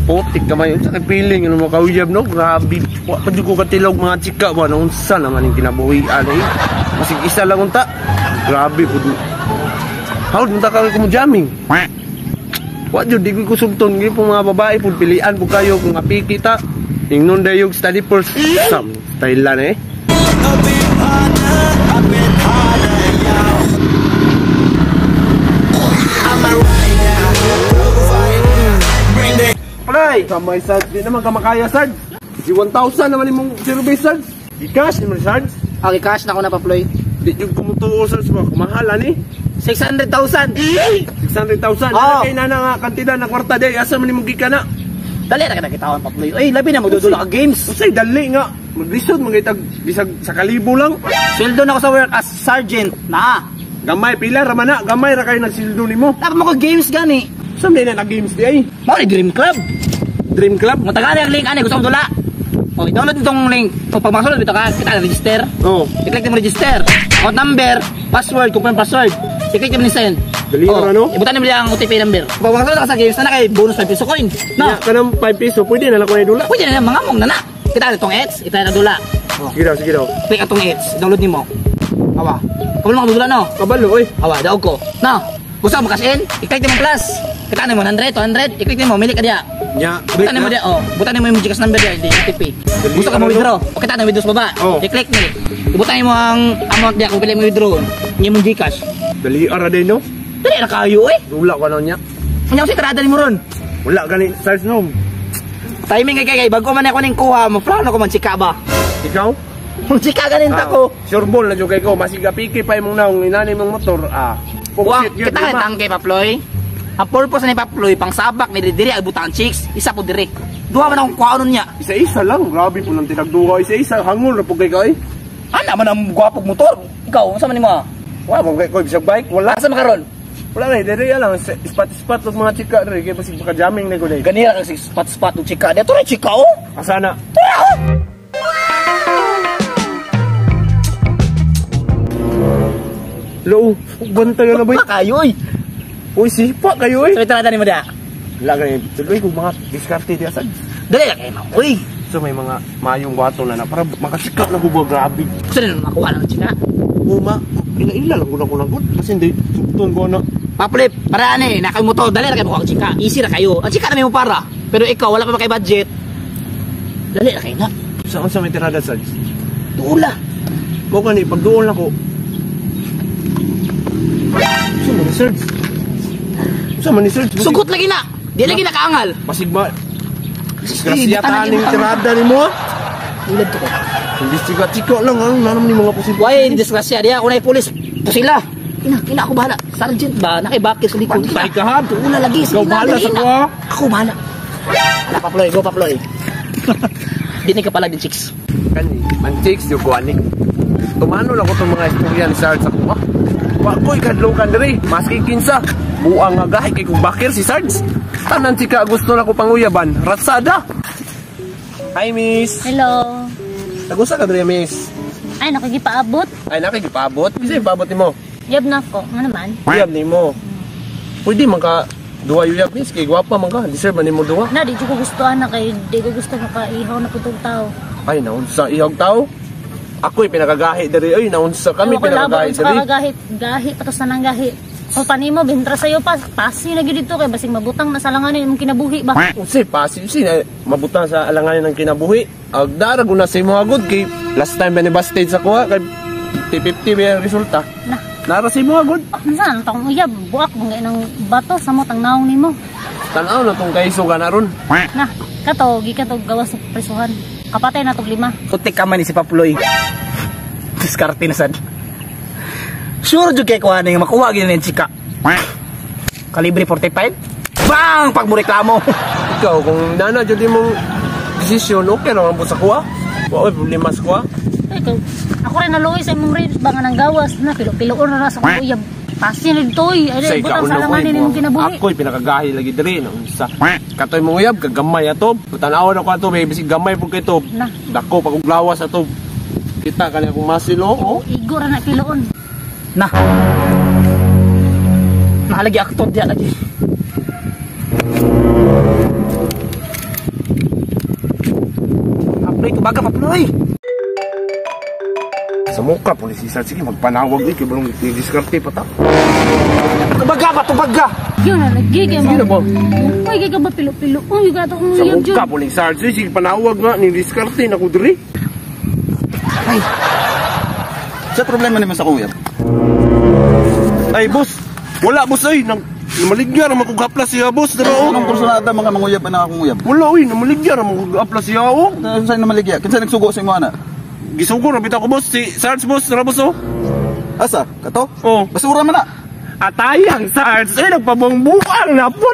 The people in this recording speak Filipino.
Putik kamay unsa kay feeling ano mo kauyab no. Grabe. Wa pa jud ko katilog mga chika ba no unsa naman yung kinabuhian eh. Masig isa lang unta. Grabe pud. Hawd unta ka ko mo jamming. Wa jud di ko sugton gyud pong mga babae pud pilian pud kayo kung apiki ta. Ingnon dayog study first some style lan eh. Palay, kamay sad, di naman ka makaya sad. Si 1,000 naman imong zero base sad. Di-cash naman sad. Okay, cash na ako na pa-ploy. Di yung kumutuo sad sa kumahalan eh. 600,000. 600,000. Ano kay nana nga kantidad na kwarta day asa man imong gikana? Dali na kita kitawan pa-ploy. Ay, labi na magdudula ka games. Usay dali nga. Maglisod mangitag bisag sa kalibo lang. Sweldo na ako sa work as sergeant. Na. Gamay pila ra man na, gamay ra kay nagsildo nimo. Dapat mo ko games gani. Saan din na games di ay? Mao ni Dream Club. Dream Club? Matagal ang link ani gusto mo dula. Oh, i-download itong link. Kung pagpasok dito ka, kita register. Oh. I-click mo register. Account number, password, confirm password. I-click mo ni send. Dali ra no? Ibutan mo ang OTP number. Pag pagpasok ka sa games na kay bonus 5 peso coin. No. Kanang 5 peso pwede na lang ko na dula. Pwede na mga mong nana. Kita itong ads, ita na dula. Oh. Sige daw. Click atong ads, download nimo. Awa. Kabalo mo dula no? Kabalo oy. Awa, daog ko. No. Gusto mo cash in? I-click mo plus. Kita mo 100, 200, i-click mo, mili ka diya. Nya, butan mo diya, oh. Butan mo yung Gcash number diya, di OTP. Gusto ka mo withdraw? O kita na withdraw sa baba. I-click ni. Ibutan mo ang amount diya kung pili mo withdraw. Ni mo Gcash. Dali ara din no? Dali na kayo eh. Wala ka na niya. Unya ko si trada ni mo ron. Wala gani size no. Timing kay bago man ako ning kuha mo, plano ko man chika ba. Ikaw? Mong chika ganin ta ko. Sure ball na jud kay ko, masiga piki pa imong naong inani mong motor. Buang kita tangke paploy. Ang purpose ni paploy pang sabak ni diri ay butang chicks, isa po diri. Duha man akong kuhanon niya. Isa-isa lang, grabe po nang tinagduha. Isa-isa hangol ra pug kay kay. Ana man ang gwapog motor. Ikaw unsa man nimo? Wa mo kay ko bisag bike, wala asa makaron? Wala na, diri lang spot og mga chika diri kay basig baka jamming na ko dai. Ganira kasi spot og chika. Dito ra chika oh. Asa na? Lo, bantay na ba? Kayo oy. Uy, sipa kayo eh. So ito na mo dia. Wala gani, tuloy ko mga diskarte diya sad. Dali lang kay uy. So may mga mayong wato na para makasikap na hubo grabe. Gusto na makuha ng chika. Uma, ila lang ko lang kasi hindi sugton ko na. Paplip, para ani, nakay mo to, dali ra kay mo chika. Easy ra kayo. Ang chika na mo para. Pero ikaw wala pa kay budget. Dali ra kay na. Saan sa may tirada sad? Duula. Mo kani pag duol ako. So man search. So man search. Sugot lagi na. Di lagi na kaangal. Masig ba? Disgrasya ta ning tirada nimo. Ulad ko. Hindi chika lang ang nanam ni mga posible. Why disgrasya dia ako na pulis. To sila. Ina ako bahala. Sergeant ba? Nakibakis sa likod. Pantay ka ha. Una lagi. Ikaw bahala sa kuha. Ako bahala. Wala paploy. Go paploy. Dini ka pala din chicks. Kani, man chicks yung kuha ni. Tumano lang ko itong mga istorya ni Sarge sa kuha. Wakoy kadlaw ka diri. Maski kinsa. Buang nga gahi kay kung bakir si Sarge. Tanan chika gusto na ko panguyaban. Ratsada. Hi miss. Hello. Nagusa ka diri miss. Ay, nakikipaabot. Ay nakikipabot. Bisa ipabot nimo. Yab na ko. Ano naman? Uyab nimo. Pwede man ka duwa uyab miss kay gwapa man ka. Deserve man nimo duwa. Na, di ko gustuhan na kay di ko gusto makaihaw na putong tao. Ay naunsa ihog tao. Ako'y pinagagahi diri. Ay naunsa kami pinagagahi diri. Gahit, gahit, patos na nang gahit. O panimo, bintra sa'yo pa. Pasi na dito kay basig mabutang na sa langanin mong kinabuhi ba? Unsay pasi na mabutang sa alanganin ng kinabuhi. Agdara ko na sa imo agud kay last time ba ni Bastage sa kuha kay 50-50 ba yung resulta. Nara sa imo agud. Saan tong uyab buak mga ng bato sa mo tang naong nimo. Tan-aw na tong kaiso ganaron. Na, kato gi kato gawas sa prisuhan. Kapatay na tog 5. Kutik ka man ni si Paploy. Diskarte na sad. Sure jud kay kuha ning makuha gyud ning chika. Kalibre 45. Bang pag mo reklamo. Ikaw kung nana jud imong desisyon okay ra man po sa kuha. Wa problema sa kuha. Ikaw, ako rin naluoy sa imong reels ba nga nang gawas na pilo-piloon na sa kong uyab. Pasi na dito eh. Ay, butang sa alanganin nimong kinabuhi. Ako'y pinakagahi lagi diri no sa katoy mong uyab kagamay ato. Tan-aw na ko ato may bisig gamay pug kay to. Dako pag uglawas ato. Kita kani akong masilo oh. Igor na piloon. Na. Nakalagi akto dia lagi. Uy! Sa mukha, police si Sarge. Sige, magpanawag eh. Kaya balong diskarte pa ta. Tubaga ba? Tubaga! Yun na, nagigay mo. Sino ba? Uy, kaya ka ba pilo-pilo? Uy, gato kong Sa uyab mukha, dyan. police Sarge. Sige, panawag nga. Ni diskarte na ko diri. Ay! Sa problema naman sa kuyab? Ay, boss. Wala, boss ay. Namaligya naman kong haplas siya, boss. Daro. Anong kursunada mga manguyab na akong uyab? Wala, uy. Namaligya naman kong haplas siya, oh. Saan na maligya? Kinsa nagsugo sa imo ana? Gisugo na bitaw ko, boss. Si Sarge, boss. Dara, boss, oh. Asa? Kato? Oh. Basura man na. Atayang Sarge. Ay, nagpabongbuang na po.